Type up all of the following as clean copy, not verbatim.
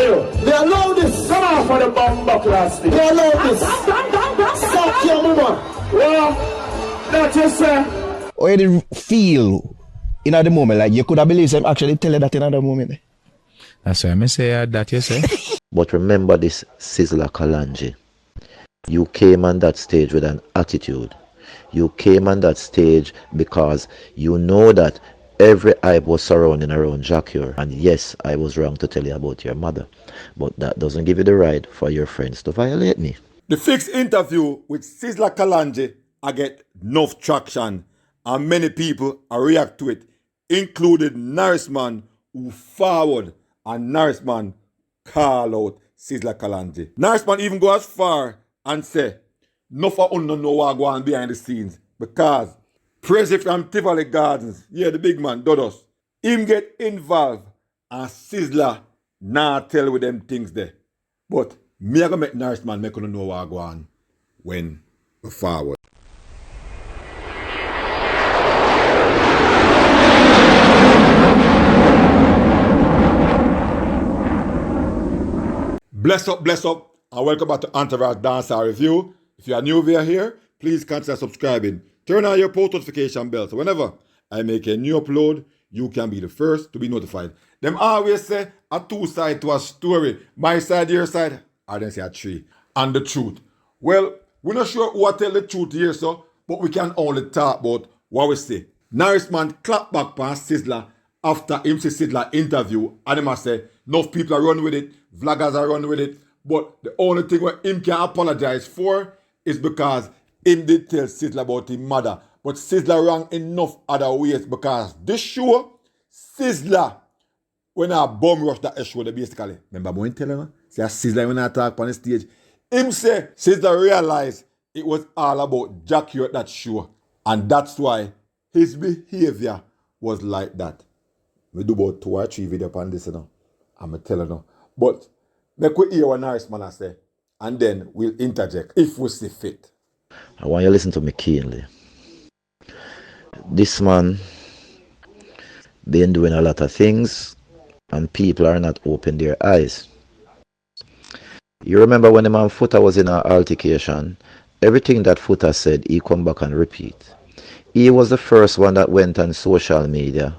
you. They allow this. Come on for the bomb class. They allow this. Stop your mama. Well, that's just Or you didn't feel in at the moment, like you could have believed them actually tell you that in another moment. That's why I say that, you say. But remember this, Sizzla Kalonji. You came on that stage with an attitude. You came on that stage because you know that every hype was surrounding around Jacure. And yes, I was wrong to tell you about your mother. But that doesn't give you the right for your friends to violate me. The fixed interview with Sizzla Kalonji I get enough traction and many people react to it, including Norrisman, who forward and Norrisman call out Sizzla Kalonji. Norrisman even go as far and say, no for unknown know what go on behind the scenes because President from Tivoli Gardens, yeah, the big man, Dudus, him get involved and Sizzla nah tell with them things there. But me I go make Norrisman make you know what go on when we forward. Bless up, and welcome back to Entourage Dancer Review. If you are new via here, please consider subscribing. Turn on your post notification bell, so whenever I make a new upload, you can be the first to be notified. Them always say a two side to a story. My side, your side, or then say a three. And the truth. Well, we're not sure who tell the truth here, so, but we can only talk about what we say. Norrisman clap back on Sizzla after him see Sizzla interview, and him say, enough people are run with it, vloggers are run with it, but the only thing what him can apologize for is because him did tell Sizzla about his mother. But Sizzla wrong enough other ways because this show, Sizzla, when I bomb rush that show, they basically, remember when telling her? Say Sizzla when I talk on the stage, him say Sizzla realized it was all about Jackie at that show. And that's why his behavior was like that. We do about 2 or 3 videos on this, you know. I'm telling you. But make we hear what Norrisman I say, and then we'll interject if we see fit. I want you to listen to me keenly. This man been doing a lot of things, and people are not opening their eyes. You remember when the man Footer was in an altercation, everything that Footer said, he come back and repeat. He was the first one that went on social media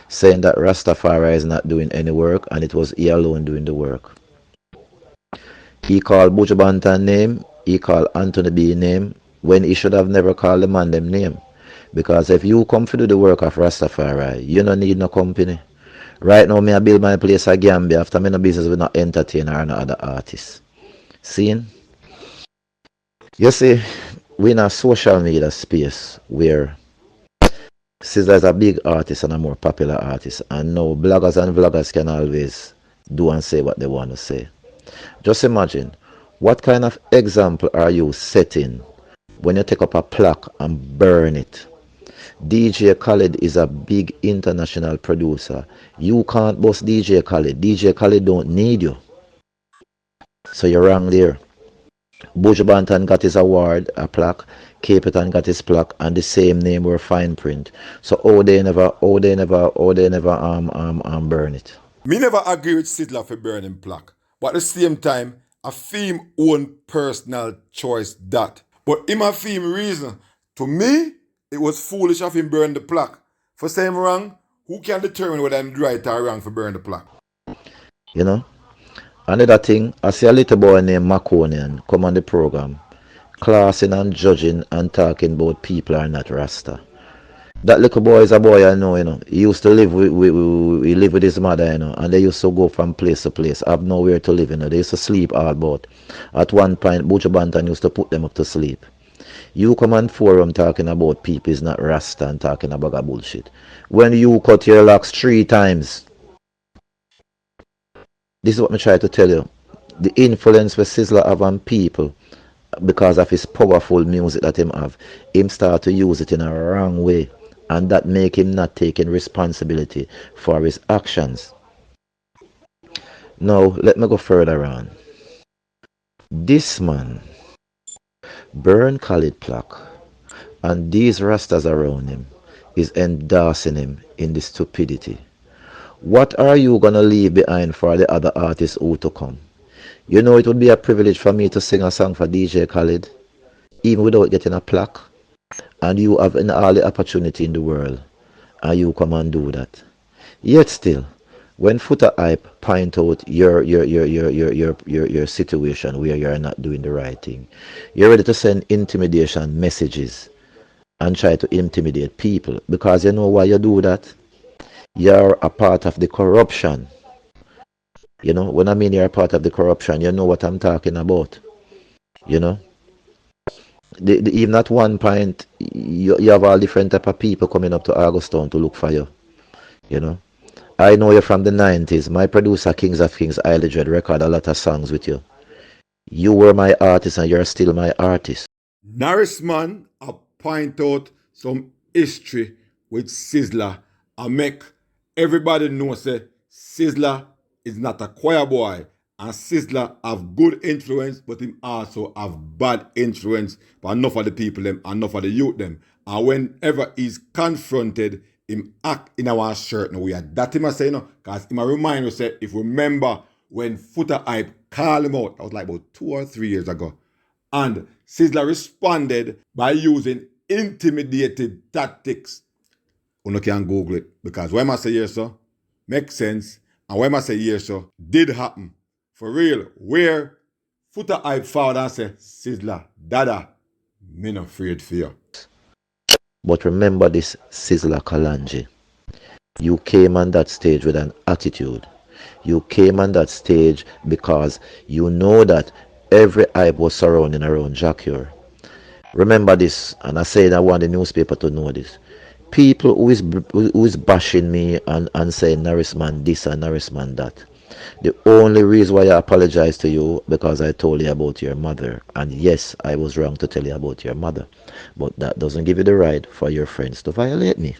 saying that Rastafari is not doing any work and it was he alone doing the work. He called Buju Banton name, he called Anthony B name, when he should have never called the man them name. Because if you come to do the work of Rastafari, you don't need no company. Right now, I build my place at Gambia after me no business with no entertainer or no other artists. Seeing? You see, we're in a social media space where Sizzla is a big artist and a more popular artist, and now bloggers and vloggers can always do and say what they want to say. Just imagine, what kind of example are you setting when you take up a plaque and burn it? DJ Khaled is a big international producer. You can't boss DJ Khaled. DJ Khaled don't need you. So you're wrong there. Buju Banton got his award, a plaque. Capitan got his plaque, and the same name were fine print. So they never burn it. Me never agree with Sizzla for burning plaque. But at the same time, a theme own personal choice that. But him a theme reason. To me, it was foolish of him burn the plaque. For saying wrong, who can determine whether I'm right or wrong for burn the plaque? You know? Another thing, I see a little boy named Maconian come on the program, classing and judging and talking about people are not Rasta. That little boy is a boy I know, you know. He used to live with his mother, you know, and they used to go from place to place, have nowhere to live, you know. They used to sleep all about. At one point, Buju Banton used to put them up to sleep. You come on forum talking about people is not Rasta and talking about a bullshit. When you cut your locks 3 times, this is what I try to tell you. The influence with Sizzla have on people because of his powerful music that him have. Him start to use it in a wrong way. And that make him not taking responsibility for his actions. Now, let me go further on. This man burn Khalid plaque, and these rastas around him is endorsing him in the stupidity. What are you gonna leave behind for the other artists who to come? You know, it would be a privilege for me to sing a song for DJ Khaled, even without getting a plaque. And you have all the opportunity in the world, and you come and do that. Yet still, when Footer Hype point out your situation where you're not doing the right thing, you're ready to send intimidation messages and try to intimidate people because you know why you do that? You're a part of the corruption. You know, when I mean you're a part of the corruption, you know what I'm talking about. You know, even at one point, you have all different type of people coming up to Augustown to look for you. You know, I know you're from the 90s. My producer, Kings of Kings, Isle Dread, record a lot of songs with you. You were my artist and you're still my artist. Norrisman, I point out some history with Sizzla and make everybody know say Sizzla is not a choir boy and Sizzla have good influence but him also have bad influence for enough of the people them and enough of the youth them. And whenever he's confronted, him act in our certain way. That him I say, you know, because him I remind you say, if you remember when Footer Hype called him out, that was like about 2 or 3 years ago. And Sizzla responded by using intimidated tactics. You can Google it because when I say yes, sir, makes sense. And when I say yes, sir, did happen. For real, where Footer Hype found and say, Sizzla, Dada, me not afraid for you. But remember this, Sizzla kalonji. You came on that stage with an attitude. You came on that stage because you know that every hype was surrounding around Jacure. Remember this, and I say I want the newspaper to know this. People who is bashing me and saying Norrisman this and Norrisman that. The only reason why I apologize to you because I told you about your mother. And yes, I was wrong to tell you about your mother. But that doesn't give you the right for your friends to violate me.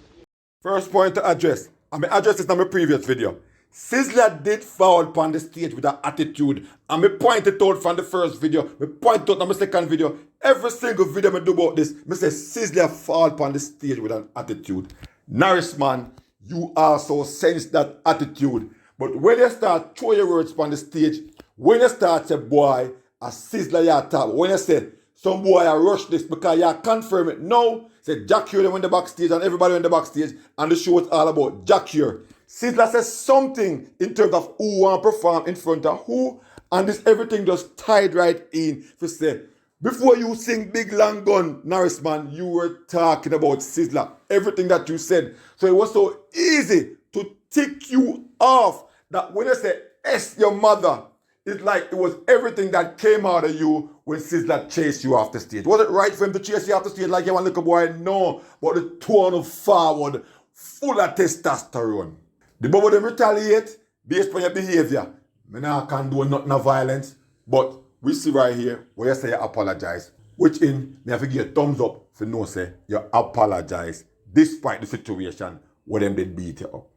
First point to address. I mean, address this in my previous video. Sizzla did fall upon the stage with an attitude. And me pointed out from the first video. Me pointed out on my second video. Every single video me do about this, me say Sizzla fall upon the stage with an attitude. Norrisman, you also sense that attitude. But when you start throwing your words upon the stage, when you start say, boy, a Sizzla you talk, when you say, some boy I rush this because you confirm it. No, say Jack here went the backstage and everybody went the backstage and the show is all about Jack here. Sizzla says something in terms of who want to perform in front of who, and this everything just tied right in to say, before you sing Big Long Gun, Norrisman, you were talking about Sizzla. Everything that you said. So it was so easy to tick you off that when I say S your mother, it's like it was everything that came out of you when Sizzla chased you off the stage. Was it right for him to chase you off the stage like you want little boy? No. But the tone forward, full of testosterone. The both of them retaliate based on your behavior. I now can't do nothing of violence. But we see right here where you say you apologize. Which in, me have to give you a thumbs up for no say you apologize despite the situation where them did beat you up.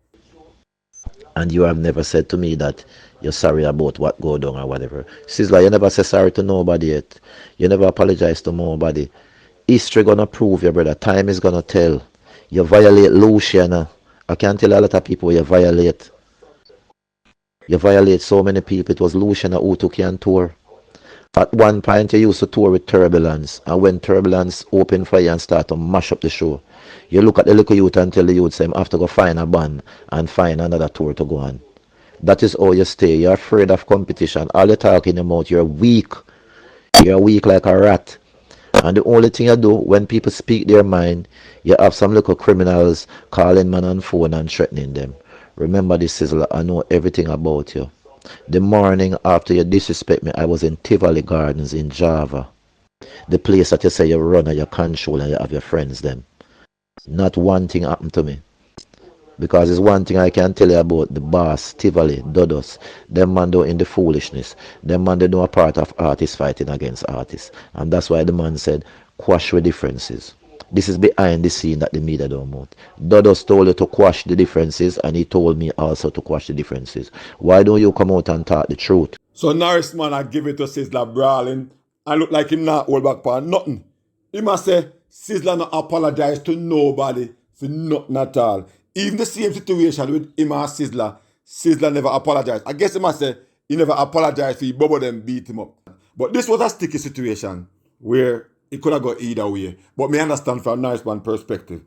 And you have never said to me that you're sorry about what go down or whatever. Sizzla, you never say sorry to nobody yet. You never apologize to nobody. History gonna prove you, brother. Time is gonna tell. You violate Luciana. I can't tell a lot of people you violate. You violate so many people. It was Luciana who took you on tour. At one point you used to tour with Turbulence. And when Turbulence opened for you and start to mash up the show, you look at the little youth and tell the youth, say, I have to go find a band and find another tour to go on. That is how you stay. You're afraid of competition. All you're talking about, you're weak. You're weak like a rat. And the only thing you do when people speak their mind, you have some little criminals calling man on phone and threatening them. Remember this, Sizzla, I know everything about you. The morning after you disrespect me, I was in Tivoli Gardens in Java. The place that you say you run and you control and you have your friends them. Not one thing happened to me. Because it's one thing I can tell you about the boss, Tivoli, Dudus. Them man do in the foolishness. Them man they know a part of artists fighting against artists. And that's why the man said, quash the differences. This is behind the scene that the media don't want. Dudus told you to quash the differences and he told me also to quash the differences. Why don't you come out and talk the truth? So Norrisman I give it to Sizzla brawling and look like him not hold back for nothing. He must say Sizzla not apologize to nobody for nothing at all. even the same situation with him and Sizzla, Sizzla never apologized. I guess he must say he never apologized for he bubble them beat him up. But this was a sticky situation where it could have got either way. But me understand from Norrisman perspective.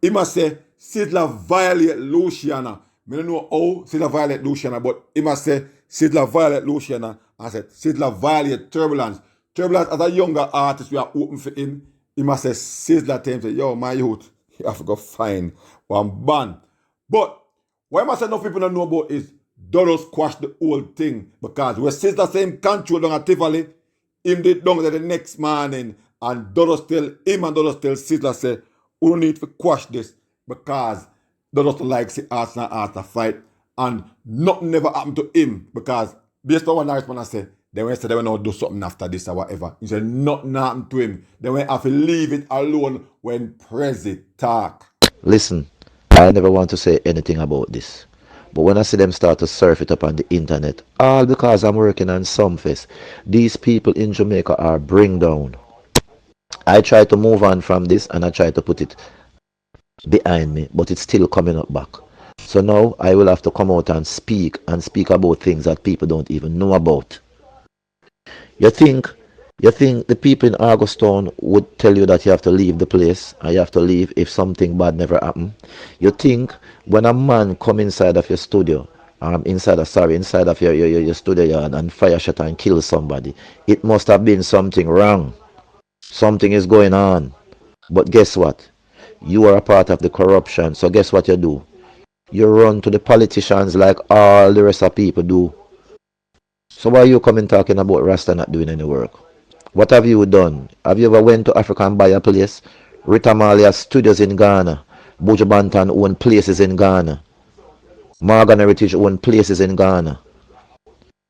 He must say Sizzla violate Luciana. I don't know how Sizzla violate Luciana, but he must say Sizzla violate Luciana and said Sizzla violate Turbulence. Turbulence as a younger artist we are open for him. He must say Sizzla to him say, yo, my youth, you have to go find one ban. But what I must say enough people don't know about is Dudus quashed the whole thing because when Sizzla say him control down at tivoli, him did down there the next morning and Dudus tell him and Dudus tell Sizzla say, we don't need to quash this because Dudus likes the arts fight and nothing never happened to him because based on what Norrisman say, they went say they will not do something after this or whatever. He said nothing happened to him. They went have to leave it alone when Prezi talk. Listen, I never want to say anything about this. But when I see them start to surf it up on the internet, all because I'm working on some fest, these people in Jamaica are bring down. I try to move on from this and I try to put it behind me, but it's still coming up back. So now I will have to come out and speak about things that people don't even know about. You think the people in Augustown would tell you that you have to leave the place and you have to leave if something bad never happened? You think when a man come inside of your studio, inside of your studio yard and fire shot and kill somebody, it must have been something wrong. Something is going on. But guess what? You are a part of the corruption. So guess what you do? You run to the politicians like all the rest of people do. So why are you coming talking about Rasta not doing any work? What have you done? Have you ever went to Africa and buy a place? Rita Marley has studios in Ghana. Buju Banton own places in Ghana. Morgan Heritage own places in Ghana.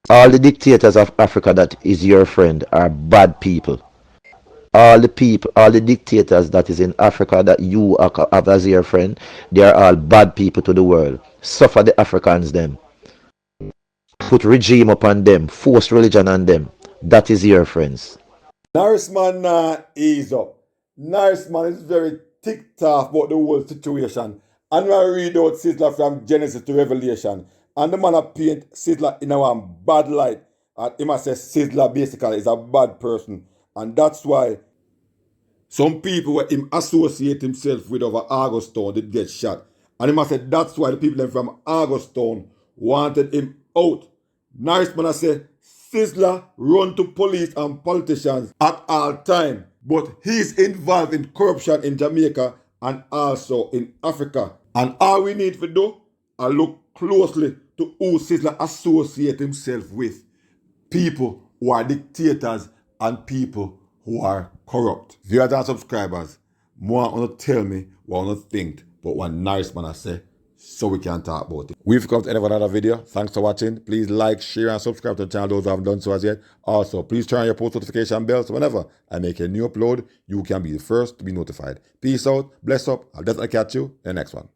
All the dictators of Africa that is your friend are bad people. All the dictators that is in Africa that you have as your friend, they are all bad people to the world. Suffer the Africans them. Put regime upon them. Force religion on them. That is your friends. Norrisman ease up. Norrisman is very ticked off about the whole situation. And I read out Sizzla from Genesis to Revelation. And the man paint Sizzla in a bad light. And he must say Sizzla basically is a bad person. And that's why some people where him associate himself with over Augustown did get shot. And he must say that's why the people from Augustown wanted him out. Norrisman say Sizzla run to police and politicians at all time. But he's involved in corruption in Jamaica and also in Africa. And all we need to do is look closely to who Sizzla associate himself with. People who are dictators and people who are corrupt. Viewers and subscribers, more want to tell me what I want to think, but what Norrisman I say, so we can talk about it. We've come to the end of another video. Thanks for watching. Please like, share, and subscribe to the channel those who haven't done so as yet. Also, please turn on your post notification bell so whenever I make a new upload, you can be the first to be notified. Peace out, bless up. I'll definitely catch you in the next one.